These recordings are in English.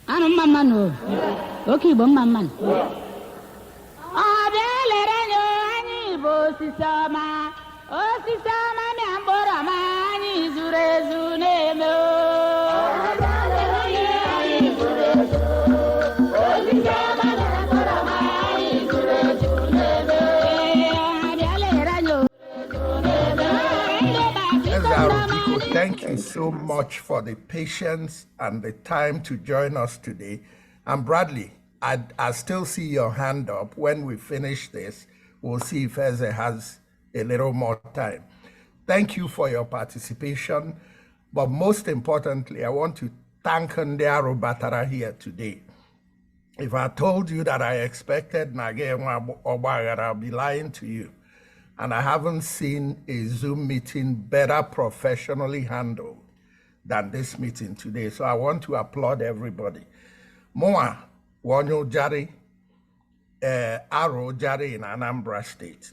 Anu mama no. Okay, bo mama. Abele nyo ani bo sisama. O sisama mi ambora ma ani zurezu neme. Abele ani zurezu. O sisama mi ambora ma ani zurezu neme. Abele nyo. Eze Aro, thank you so much for the patience and the time to join us today. And Bradley, I still see your hand up. When we finish this, we'll see if Eze has a little more time. Thank you for your participation. But most importantly, I want to thank Ndị Aro Batara here today. If I told you that I expected Nage Obaghara, I'll be lying to you. And I haven't seen a Zoom meeting better professionally handled than this meeting today. So I want to applaud everybody. Moa, Wanyo Jari, Aro Jari in Anambra State.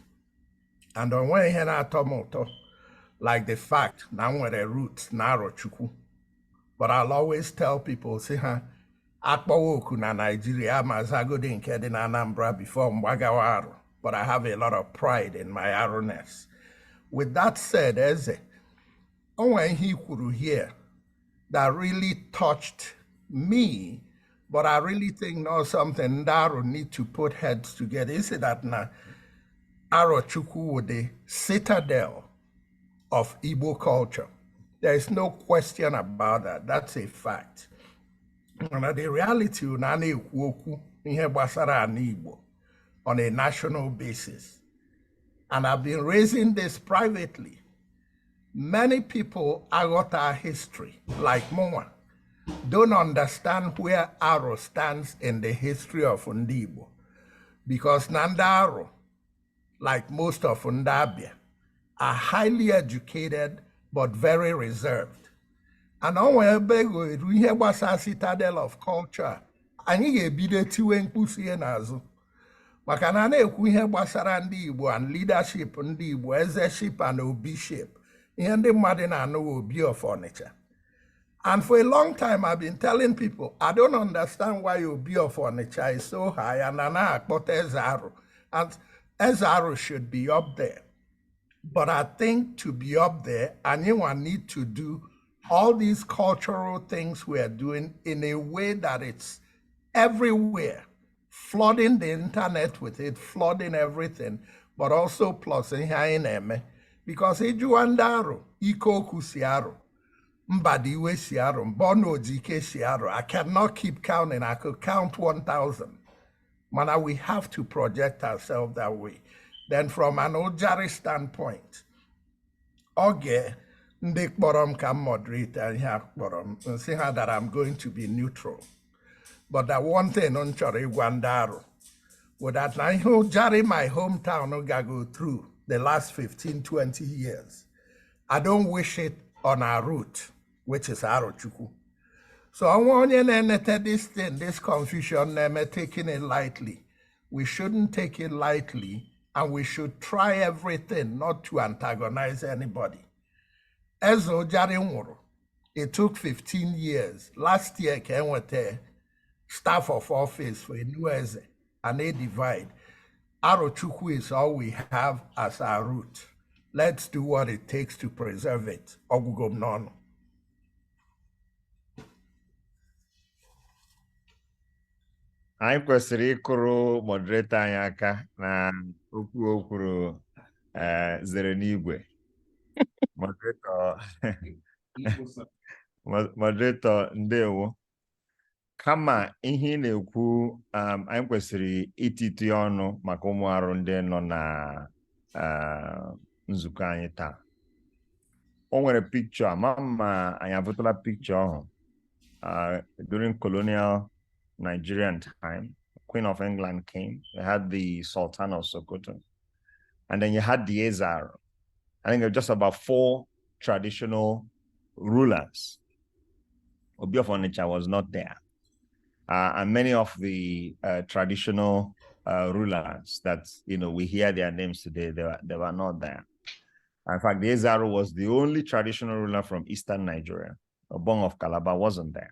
And on one hand, Tomoto, like the fact, now we're the roots, Arochukwu. But I'll always tell people, say, Akpawoku na Nigeria, Mazagodi in Kedin Anambra before Mwagawaro. But I have a lot of pride in my Aroness. With that said, Eze, when he could hear that really touched me, but I really think now something Ndaro need to put heads together. Is that na Arochukwu with the citadel of Igbo culture? There is no question about that. That's a fact. And the reality unane ukwu ihe gbasara ani Igbo on a national basis. And I've been raising this privately. Many people got our history, like Moa, don't understand where Aro stands in the history of Ndibo. Because Nanda Aro, like most of Ndabia, are highly educated but very reserved. And on we have a citadel of culture. And he be the two maka na na-ekwu ihe gbasara ndị Igbo and leadership ndị Igbo, ezeship and obiship, ihe ndị mmadụ na-anụ Obi of Onitsha. And for a long time, I've been telling people, I don't understand why Obi of Onitsha is so high and I akpọta Eze Aro. And Eze Aro should be up there. But I think to be up there, anyone need to do all these cultural things we are doing in a way that it's everywhere. Flooding the internet with it, flooding everything, but also plusing Haineme. Because Ejuandaro, Ikoku Siaro, Mbadiwe Siaro, Bono Jike Siaro, I cannot keep counting. I could count 1,000. Mana, we have to project ourselves that way. Then from an Ojari standpoint, Oge, Ndik Borom can moderate and have Borom, and see how that I'm going to be neutral. But that one thing on Chori Gwandaro, with that I Jari, my hometown, go through the last 15, 20 years. I don't wish it on our route, which is Arochukwu. So I want you to this thing, this confusion, taking it lightly. We shouldn't take it lightly, and we should try everything not to antagonize anybody. Ezo Jari Nwuru, it took 15 years. Last year, came with staff of office for a new Eze, and they divide. Arochukwu is all we have as our root. Let's do what it takes to preserve it. Ogugom nono. Anyị kwesịrị ịkụrụ moderator anyị aka na okwu o kwuru zere n'igwe. Moderator ndewo. Kama ihe na-ekwu anyị kwesịrị ititi ọnụ maka ụmụarụ ndị nọ na nzukọ anyị taa. O nwere picture, ama anyị avụtala picture ọhụ during colonial Nigerian time. Queen of England came. They had the Sultan of Sokoto. And then you had the Eze Aro. I think there were just about 4 traditional rulers. Obi of Onitsha was not there. And many of the traditional rulers that, you know, we hear their names today, they were not there. In fact, the Eze Aro was the only traditional ruler from Eastern Nigeria. Obong of Calabar wasn't there.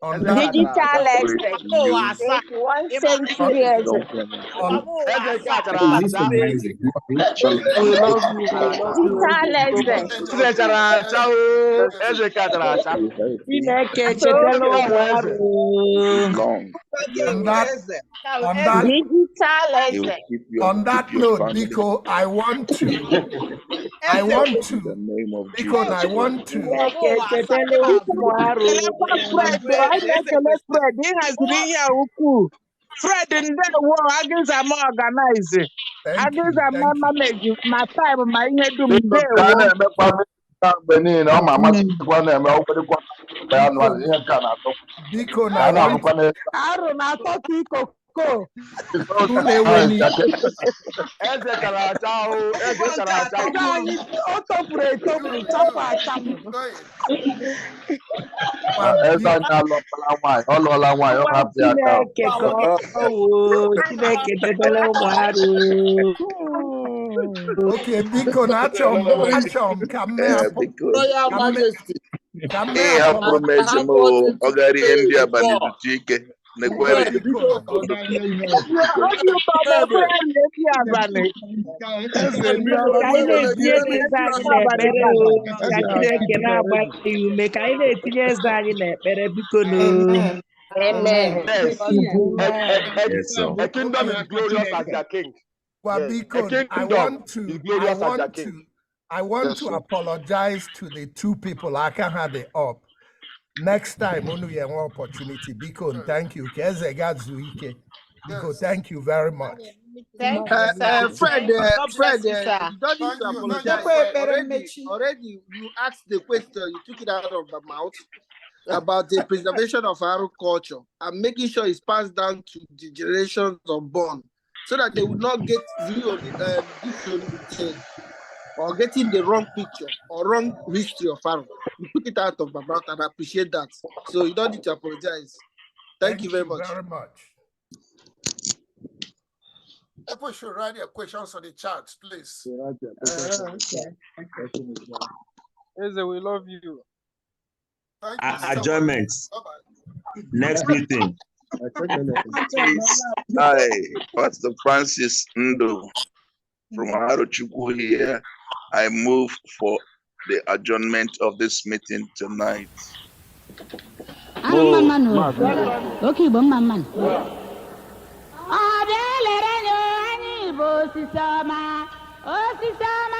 On that, Digital Eze. You. 1 century Eze. on, We love you. We love Digital Eze. Chineke chetala ụmụarụ. long. on that, Digital He will Eze. keep you. on that keep your note, family. Biko, I want to, In the name of because I Jesus. want to, Chineke chetala ụmụarụ. Kelekwa Fred, anyị na-ekele Fred, ị haziri ihe a ukwuu. Fred ndewo agịzama organize. thank you, Agịzama thank you. manage ma time ma ihe dum Ka a ndewo. na-emekwa mgbe niile ọ ma amasịkwa na-eme ọgwụdịkwa ya nụ ihe nke a na-atọ Biko, ka a I want na-alụkwa na Arụ na-atọ ka ikoko. Anyị o topụrụ etopụ chapụ achapụ. eze anyị alụọla nwaanyị ọ lụọla nwaanyị ọ hapụ ya aka Chineke ka ọ woo Chineke chetala ụmụarụ. Okay, Biko, achọm ka m mee Because Royal Majesty. ka m he mee hapụrụ m eze m ọ gara ihe ndị abalị zutu ike n'ekwere. Obi ụtọ na-ekwe ezi abalị. Ka anyị na-etinye eze anyị n'ekpere o, ka Chineke na-agba ya ume ka anyị na-etinye eze anyị n'ekpere biko nụ. Amen. Yes, sir. A kingdom is glorious as their king. Well, Yes. Biko, A kingdom is glorious as their king. I want Yes, to sir. apologize to the two people. I can have it up. Next time, only have one opportunity. Biko, thank you. Eze Gazuike. Biko, thank you very much. Thank you, sir. Fred, God Fred, bless you, sir. you don't need to apologize. Already, you asked the question, you took it out of the mouth about the preservation of our culture and making sure it's passed down to the generations unborn so that they would not get or getting the wrong picture or wrong history of Pharaoh. You put it out of my mouth and I appreciate that. So you don't need to apologize. Thank you very much. Very much. People should write their questions on the chat, please. Eze, we love you. Thank you so much. Adjournment. Bye-bye. Next meeting. Hi, Pastor Francis Ndo from Arochukwu here. I move for the adjournment of this meeting tonight. Okigbo mama. Abia lere nyo ani bo sisama. O sisama